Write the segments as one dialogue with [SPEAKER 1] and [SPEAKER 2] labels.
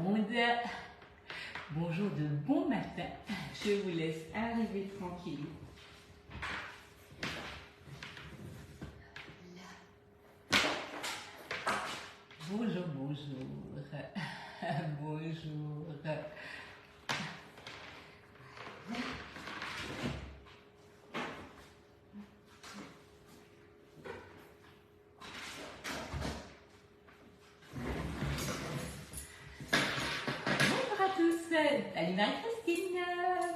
[SPEAKER 1] monde. Bonjour de bon matin. Je vous laisse arriver tranquille. Bonjour, bonjour. Bonjour. Salut Marie-Christine,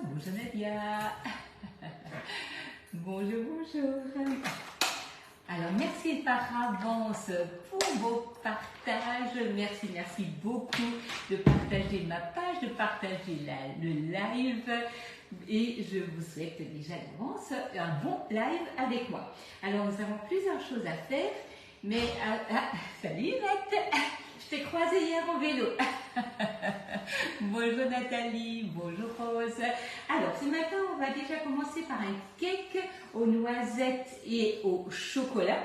[SPEAKER 1] bonjour Nadia, bonjour, bonjour. Alors merci par avance pour vos partages, merci beaucoup de partager ma page, de partager le live et je vous souhaite déjà d'avance un bon live avec moi. Alors nous avons plusieurs choses à faire, mais salut Yvette, je t'ai croisée hier en vélo. Bonjour Nathalie, bonjour Rose. Alors ce matin on va déjà commencer par un cake aux noisettes et au chocolat.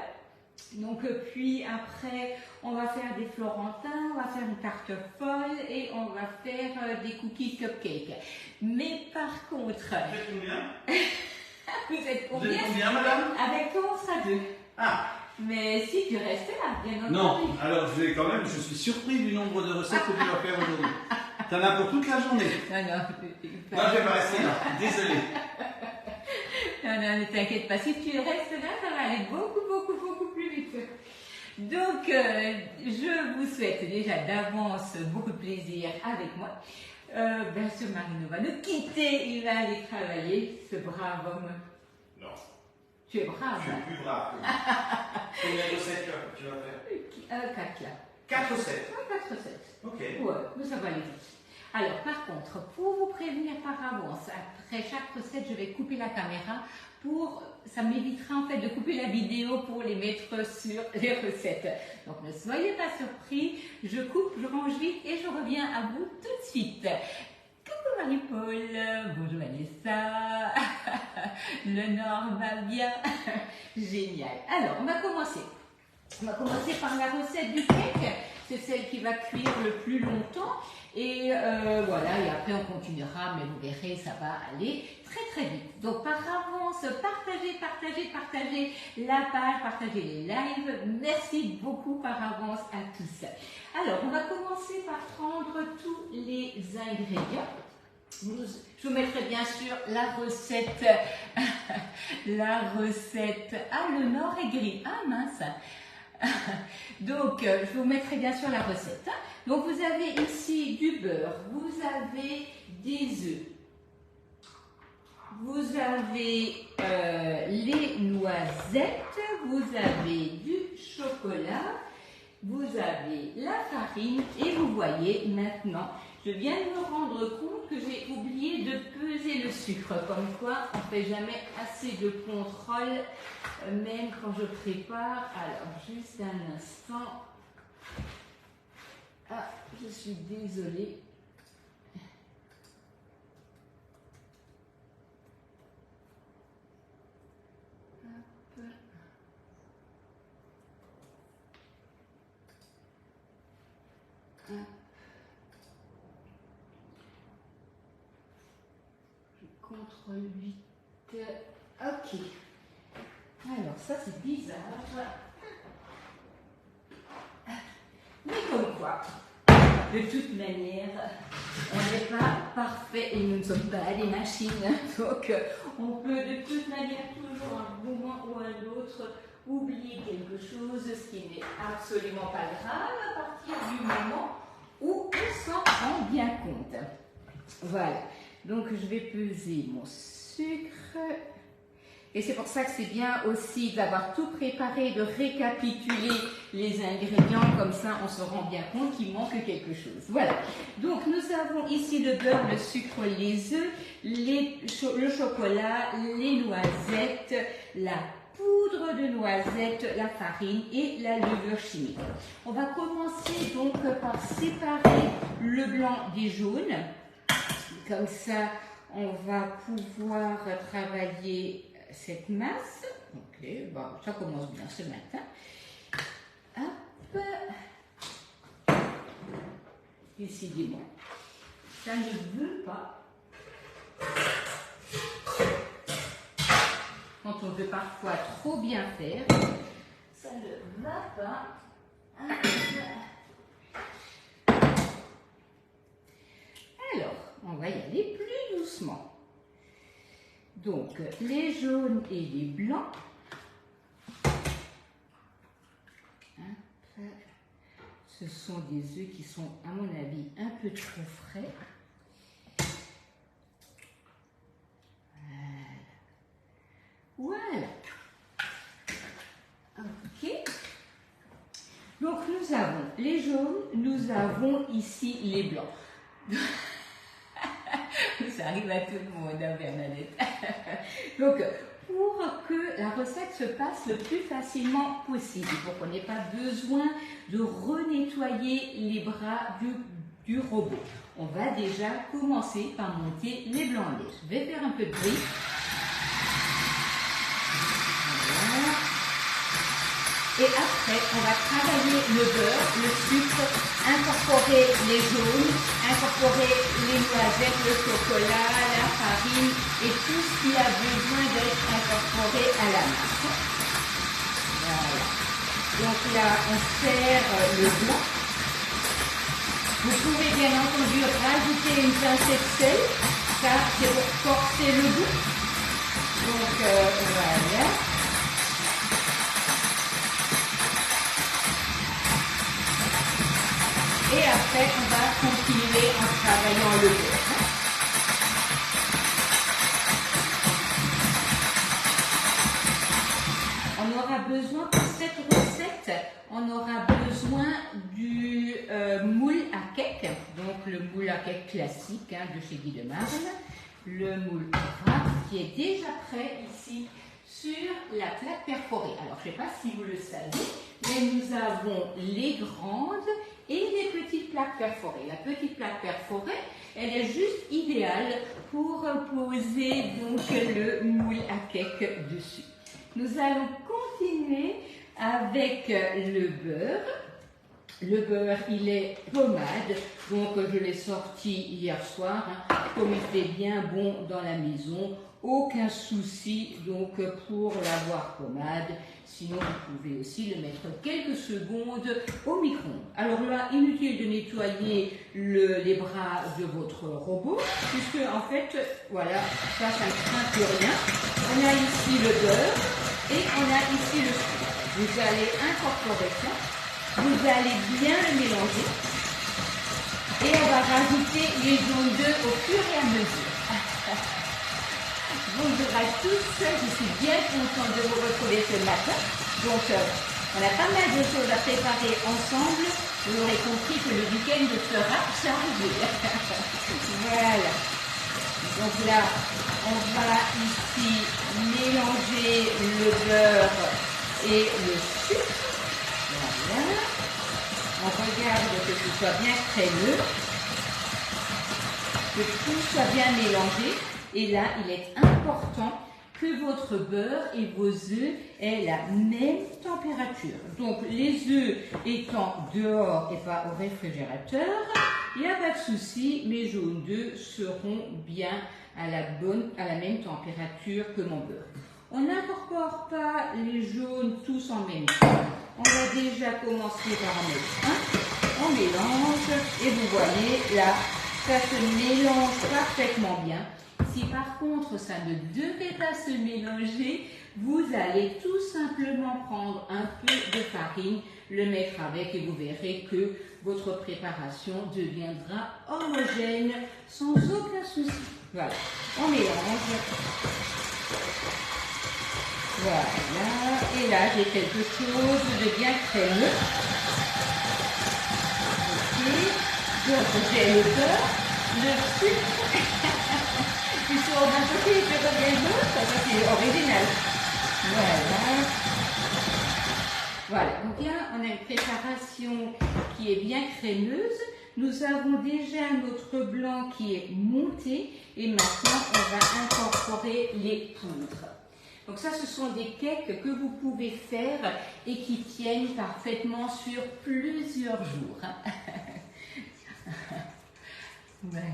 [SPEAKER 1] Donc puis après on va faire des florentins, on va faire une tarte folle et on va faire des cookies cupcakes. Mais par contre...
[SPEAKER 2] Vous êtes combien?
[SPEAKER 1] Vous êtes combien?
[SPEAKER 2] Vous êtes combien madame?
[SPEAKER 1] Avec toi on sera deux.
[SPEAKER 2] Ah.
[SPEAKER 1] Mais si tu restes là, bien entendu.
[SPEAKER 2] Non, alors je suis surpris du nombre de recettes que tu vas faire aujourd'hui. T'en as pour toute la journée.
[SPEAKER 1] Non,
[SPEAKER 2] je vais pas rester là, désolé.
[SPEAKER 1] Non, ne t'inquiète pas, si tu restes là, ça va aller beaucoup plus vite. Donc, je vous souhaite déjà d'avance beaucoup de plaisir avec moi. Bien sûr, Marino va nous quitter, il va aller travailler, ce brave homme.
[SPEAKER 2] Non.
[SPEAKER 1] Tu es brave.
[SPEAKER 2] Je suis plus brave. Combien de recettes tu vas faire?
[SPEAKER 1] 4 là.
[SPEAKER 2] 4 recettes.
[SPEAKER 1] 4 recettes.
[SPEAKER 2] Ok.
[SPEAKER 1] Ouais, mais ça va aller vite. Alors, par contre, pour vous prévenir par avance, après chaque recette, je vais couper la caméra ça m'évitera en fait de couper la vidéo pour les mettre sur les recettes. Donc, ne soyez pas surpris, je coupe, je range vite et je reviens à vous tout de suite. Coucou Marie-Paul, bonjour Vanessa, le Nord va bien, génial. Alors, on va commencer. On va commencer par la recette du cake, c'est celle qui va cuire le plus longtemps. Et voilà, et après on continuera, mais vous verrez, ça va aller très vite. Donc par avance, partagez la page, partagez les lives. Merci beaucoup par avance à tous. Alors, on va commencer par prendre tous les ingrédients. Je vous mettrai bien sûr la recette. Ah, le nord est gris. Ah mince. Donc, je vous mettrai bien sûr la recette. Donc, vous avez ici du beurre, vous avez des œufs, vous avez les noisettes, vous avez du chocolat, vous avez la farine et vous voyez maintenant, je viens de me rendre compte que j'ai oublié de peser le sucre, comme quoi on ne fait jamais assez de contrôle, même quand je prépare. Alors, juste un instant. Ah, je suis désolée. Hop. Hop. Contrôle 8. Ok. Alors, ça c'est bizarre. Mais comme quoi, de toute manière, on n'est pas parfait et nous ne sommes pas des machines. Donc, on peut de toute manière toujours à un moment ou à l'autre oublier quelque chose, ce qui n'est absolument pas grave à partir du moment où on s'en rend bien compte. Voilà. Donc, je vais peser mon sucre. Et c'est pour ça que c'est bien aussi d'avoir tout préparé, de récapituler les ingrédients, comme ça on se rend bien compte qu'il manque quelque chose. Voilà, donc nous avons ici le beurre, le sucre, les œufs, le chocolat, les noisettes, la poudre de noisettes, la farine et la levure chimique. On va commencer donc par séparer le blanc des jaunes, comme ça on va pouvoir travailler cette masse. Ok, bon, ça commence bien ce matin. Hop. décidément. Ça ne veut pas. Quand on veut parfois trop bien faire, ça ne va pas. Alors, on va y aller plus doucement. Donc, les jaunes et les blancs. Ce sont des œufs qui sont, à mon avis, un peu trop frais. Voilà. Ok. Donc, nous avons les jaunes, nous avons ici les blancs. Ça arrive à tout le monde, hein, Bernadette. Donc, pour que la recette se passe le plus facilement possible, pour qu'on n'ait pas besoin de renettoyer les bras du robot, on va déjà commencer par monter les blancs en lait. Je vais faire un peu de bruit. Voilà. Et après, on va travailler le beurre, le sucre, incorporer les jaunes, incorporer les noisettes, le chocolat, la farine et tout ce qui a besoin d'être incorporé à la masse. Voilà. Donc là, on sert le blanc. Vous pouvez bien entendu rajouter une pincée de sel, ça c'est pour forcer le goût. Donc voilà. Et après, on va continuer en travaillant le beurre. On aura besoin, pour cette recette, on aura besoin du moule à cake. Donc le moule à cake classique de chez Guy de Marne. Le moule gras qui est déjà prêt ici sur la plaque perforée. Alors je ne sais pas si vous le savez, mais nous avons les grandes et les petites plaques perforées. La petite plaque perforée, elle est juste idéale pour poser donc le moule à cake dessus. Nous allons continuer avec le beurre. Le beurre, il est pommade, donc je l'ai sorti hier soir. Comme il fait bien bon dans la maison, aucun souci donc pour l'avoir pommade. Sinon, vous pouvez aussi le mettre quelques secondes au micro-ondes. Alors là, inutile de nettoyer les bras de votre robot, puisque en fait, voilà, ça ne craint plus rien. On a ici le beurre et on a ici le sucre. Vous allez incorporer ça, vous allez bien le mélanger et on va rajouter les jaunes d'œufs au fur et à mesure. Bonjour à tous, je suis bien contente de vous retrouver ce matin. Donc, on a pas mal de choses à préparer ensemble. Vous aurez compris que le week-end sera chargé. Voilà. Donc là, on va ici mélanger le beurre et le sucre. Voilà. On regarde que tout soit bien crémeux, que tout soit bien mélangé. Et là, il est important que votre beurre et vos œufs aient la même température. Donc, les œufs étant dehors et pas au réfrigérateur, il n'y a pas de souci, mes jaunes d'œufs seront bien à la même température que mon beurre. On n'incorpore pas les jaunes tous en même temps. On va déjà commencer par en mettre un. On mélange et vous voyez là, ça se mélange parfaitement bien. Si par contre ça ne devait pas se mélanger, vous allez tout simplement prendre un peu de farine, le mettre avec et vous verrez que votre préparation deviendra homogène sans aucun souci. Voilà, on mélange. Voilà, et là j'ai quelque chose de bien crémeux. Ok, donc j'ai le beurre, le sucre. Ils sont d'un côté et de l'autre, ça c'est original. Voilà. Voilà, donc là on a une préparation qui est bien crémeuse. Nous avons déjà notre blanc qui est monté et maintenant on va incorporer les poudres. Donc ça, ce sont des cakes que vous pouvez faire et qui tiennent parfaitement sur plusieurs jours. Voilà,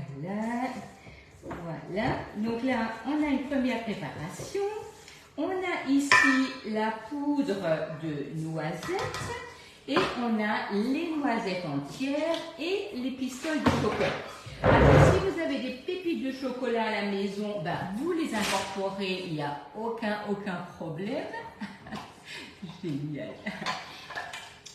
[SPEAKER 1] voilà. Donc là, on a une première préparation. On a ici la poudre de noisettes et on a les noisettes entières et les pistoles de chocolat. Alors, si vous avez des pépites de chocolat à la maison, ben, vous les incorporez, il n'y a aucun problème. Génial.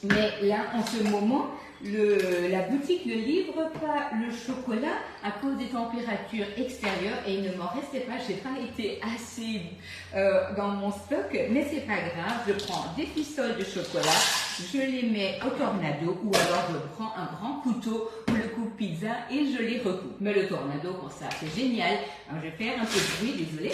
[SPEAKER 1] Mais là, en ce moment, la boutique ne livre pas le chocolat à cause des températures extérieures et il ne m'en restait pas. Je n'ai pas été assez dans mon stock, mais c'est pas grave. Je prends des pistoles de chocolat, je les mets au tornado ou alors je prends un grand couteau ou le coupe pizza et je les recoupe. Mais le tornado, pour ça, c'est génial. Alors, je vais faire un peu de bruit, désolé.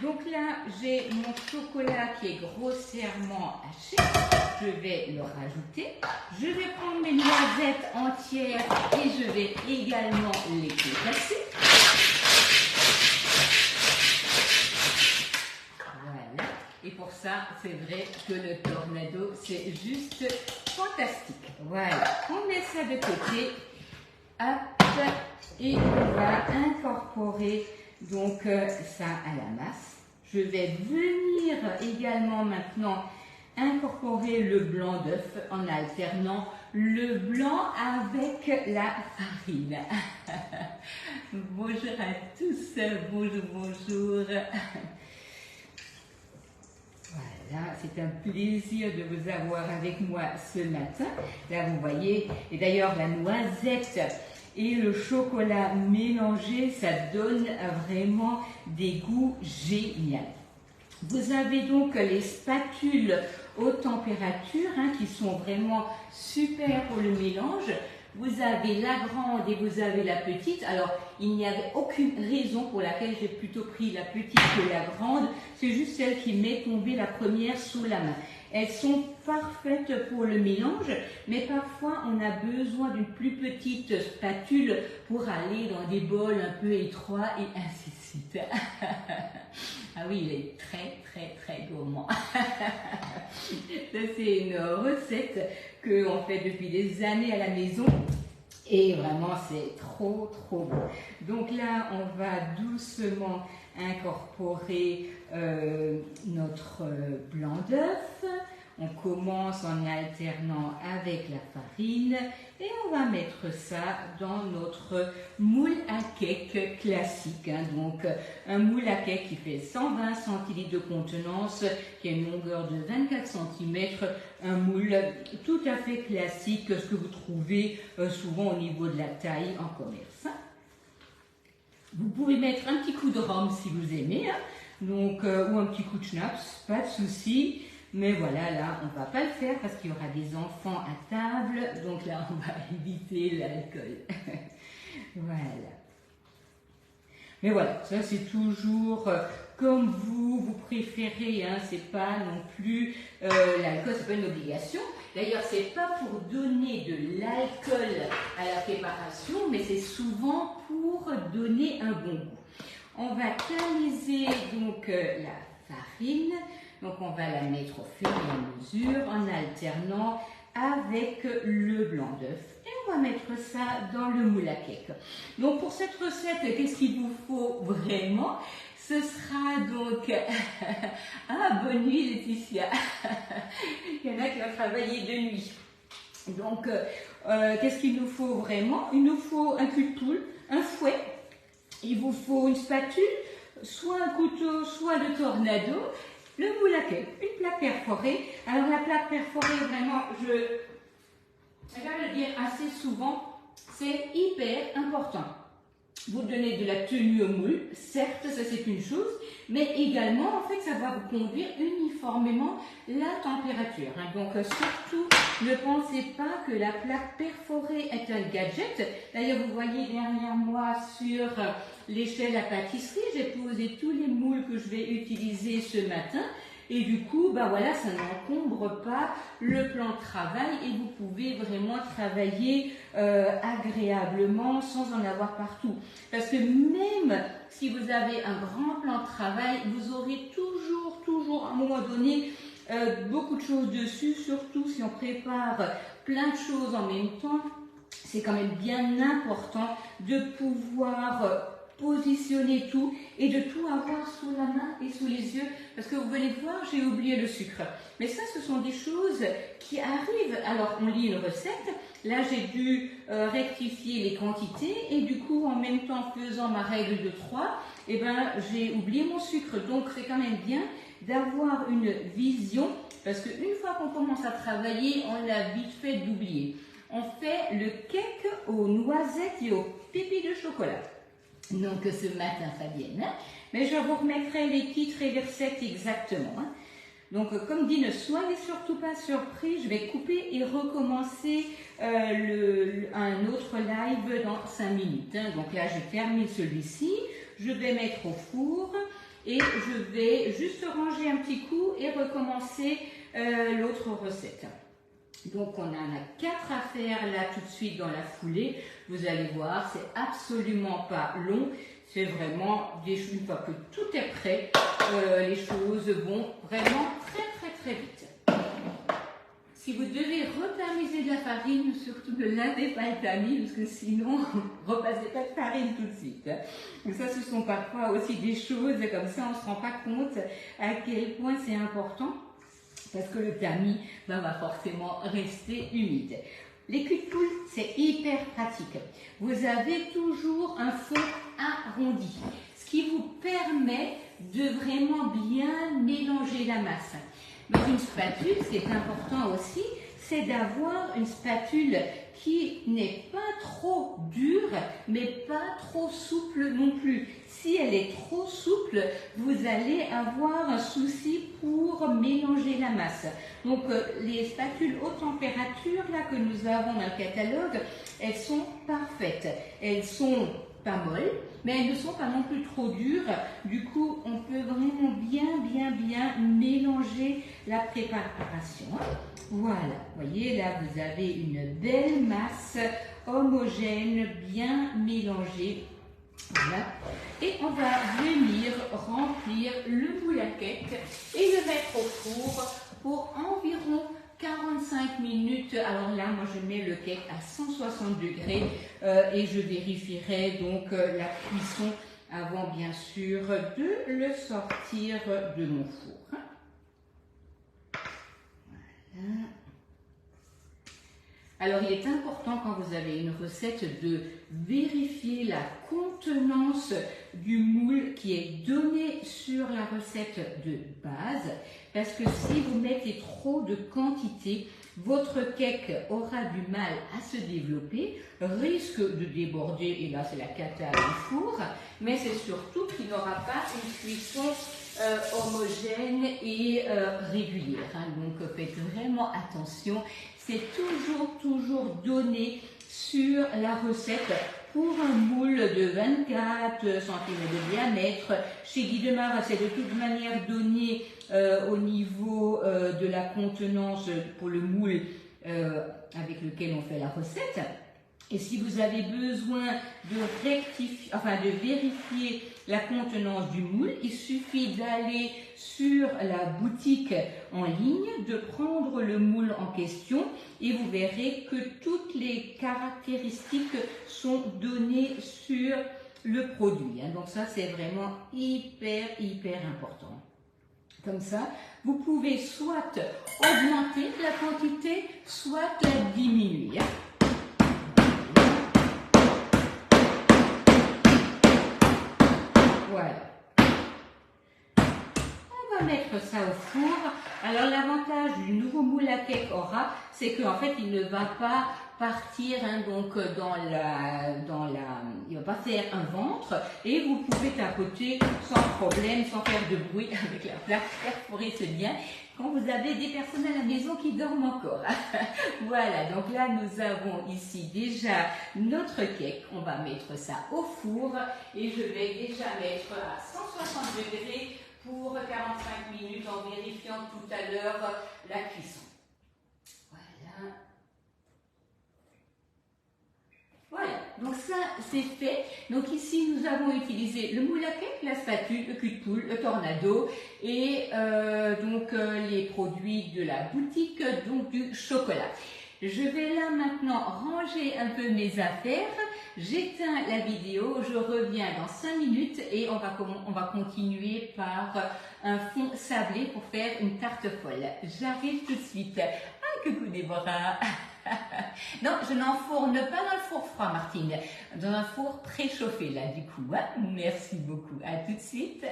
[SPEAKER 1] Donc là, j'ai mon chocolat qui est grossièrement haché. Je vais le rajouter. Je vais prendre mes noisettes entières et je vais également les casser. Voilà. Et pour ça, c'est vrai que le tornado, c'est juste fantastique. Voilà. On met ça de côté. Hop. Et on va incorporer donc ça à la masse. Je vais venir également maintenant incorporer le blanc d'œuf en alternant le blanc avec la farine. Bonjour à tous, bonjour. Voilà, c'est un plaisir de vous avoir avec moi ce matin. Là, vous voyez, et d'ailleurs la noisette et le chocolat mélangé, ça donne vraiment des goûts géniaux. Vous avez donc les spatules haute température qui sont vraiment super pour le mélange. Vous avez la grande et vous avez la petite. Alors, il n'y avait aucune raison pour laquelle j'ai plutôt pris la petite que la grande. C'est juste celle qui m'est tombée la première sous la main. Elles sont parfaites pour le mélange, mais parfois on a besoin d'une plus petite spatule pour aller dans des bols un peu étroits et ainsi de suite. Ah oui, il est très gourmand. Ça, c'est une recette qu'on fait depuis des années à la maison. Et vraiment, c'est trop bon. Donc là, on va doucement incorporer notre blanc d'œuf. On commence en alternant avec la farine et on va mettre ça dans notre moule à cake classique. Donc un moule à cake qui fait 120 centilitres de contenance, qui a une longueur de 24 cm, un moule tout à fait classique, ce que vous trouvez souvent au niveau de la taille en commerce. Vous pouvez mettre un petit coup de rhum si vous aimez, donc, ou un petit coup de schnapps, pas de souci. Mais voilà, là, on ne va pas le faire parce qu'il y aura des enfants à table. Donc là, on va éviter l'alcool. Voilà. Mais voilà, ça c'est toujours comme vous préférez. C'est pas non plus l'alcool, c'est pas une obligation. D'ailleurs, c'est pas pour donner de l'alcool à la préparation, mais c'est souvent pour donner un bon goût. On va tamiser donc la farine. Donc on va la mettre au fur et à mesure en alternant avec le blanc d'œuf. Et on va mettre ça dans le moule à cake. Donc pour cette recette, qu'est-ce qu'il vous faut vraiment? Ce sera donc... Ah, bonne nuit Laetitia. Il y en a qui ont travaillé de nuit. Donc qu'est-ce qu'il nous faut vraiment? Il nous faut un cul de poule, un fouet. Il vous faut une spatule, soit un couteau, soit le tornado. Le moule à cake, une plaque perforée. Alors la plaque perforée, vraiment, je vais le dire assez souvent, c'est hyper important. Vous donnez de la tenue au moule, certes, ça c'est une chose, mais également, en fait, ça va vous conduire uniformément la température. Donc, surtout, ne pensez pas que la plaque perforée est un gadget. D'ailleurs, vous voyez derrière moi sur l'échelle à pâtisserie, j'ai posé tous les moules que je vais utiliser ce matin. Et du coup, ben voilà, ça n'encombre pas le plan de travail et vous pouvez vraiment travailler agréablement sans en avoir partout. Parce que même si vous avez un grand plan de travail, vous aurez toujours à un moment donné beaucoup de choses dessus, surtout si on prépare plein de choses en même temps. C'est quand même bien important de pouvoir positionner tout et de tout avoir sous la main et sous les yeux, parce que vous venez de voir, j'ai oublié le sucre. Mais ça, ce sont des choses qui arrivent. Alors, on lit une recette. Là, j'ai dû rectifier les quantités et du coup, en même temps, faisant ma règle de 3, eh ben, j'ai oublié mon sucre. Donc, c'est quand même bien d'avoir une vision, parce qu'une fois qu'on commence à travailler, on l'a vite fait d'oublier. On fait le cake aux noisettes et aux pépites de chocolat. Donc ce matin, Fabienne. Mais je vous remettrai les titres et les recettes exactement. Donc comme dit, ne soyez surtout pas surpris. Je vais couper et recommencer un autre live dans 5 minutes. Donc là, je termine celui-ci. Je vais mettre au four et je vais juste ranger un petit coup et recommencer l'autre recette. Donc on en a 4 à faire là tout de suite dans la foulée. Vous allez voir, c'est absolument pas long. C'est vraiment, une fois que tout est prêt, les choses vont vraiment très vite. Si vous devez retamiser de la farine, surtout ne lavez pas le tamis, parce que sinon, repassez pas de farine tout de suite. Donc ça, ce sont parfois aussi des choses comme ça, on ne se rend pas compte à quel point c'est important. Parce que le tamis va forcément rester humide. Les culs de poule, c'est hyper pratique. Vous avez toujours un fond arrondi, ce qui vous permet de vraiment bien mélanger la masse. Dans une spatule, ce qui est important aussi, c'est d'avoir une spatule qui n'est pas trop dure, mais pas trop souple non plus. Si elle est trop souple, vous allez avoir un souci pour mélanger la masse. Donc les spatules haute température là que nous avons dans le catalogue, elles sont parfaites. Elles sont pas molles, mais elles ne sont pas non plus trop dures. Du coup, on peut vraiment bien mélanger la préparation. Voilà, vous voyez là, vous avez une belle masse homogène, bien mélangée. Voilà. Et on va venir remplir le moule à cake et le mettre au four pour environ 45 minutes. Alors là, moi je mets le cake à 160 degrés et je vérifierai donc la cuisson avant bien sûr de le sortir de mon four. Voilà. Alors, il est important quand vous avez une recette de vérifier la contenance du moule qui est donné sur la recette de base, parce que si vous mettez trop de quantité, votre cake aura du mal à se développer, risque de déborder, et là c'est la cata du four, mais c'est surtout qu'il n'aura pas une cuisson homogène et régulière. Donc faites vraiment attention. C'est toujours donné sur la recette pour un moule de 24 cm de diamètre. Chez Guy Demare, c'est de toute manière donné au niveau de la contenance pour le moule avec lequel on fait la recette. Et si vous avez besoin de vérifier la contenance du moule, il suffit d'aller sur la boutique en ligne, de prendre le moule en question et vous verrez que toutes les caractéristiques sont données sur le produit. Donc ça, c'est vraiment hyper important. Comme ça, vous pouvez soit augmenter la quantité, soit la diminuer. Voilà. On va mettre ça au four. Alors l'avantage du nouveau moule à cake Aura, c'est qu'en fait il ne va pas partir donc il va pas faire un ventre et vous pouvez tapoter sans problème, sans faire de bruit avec la plaque perforée, c'est bien. Quand vous avez des personnes à la maison qui dorment encore. Voilà, donc là nous avons ici déjà notre cake. On va mettre ça au four et je vais déjà mettre à 160 degrés pour 45 minutes en vérifiant tout à l'heure la cuisson. Voilà. Voilà, donc ça c'est fait. Donc ici nous avons utilisé le moule à cake, la spatule, le cul de poule, le tornado et les produits de la boutique, donc du chocolat. Je vais là maintenant ranger un peu mes affaires. J'éteins la vidéo, je reviens dans 5 minutes et on va continuer par un fond sablé pour faire une tarte folle. J'arrive tout de suite. Ah, coucou Déborah. Non, je n'enfourne pas dans le four froid, Martine, dans un four préchauffé là du coup. Hein. Merci beaucoup. À tout de suite.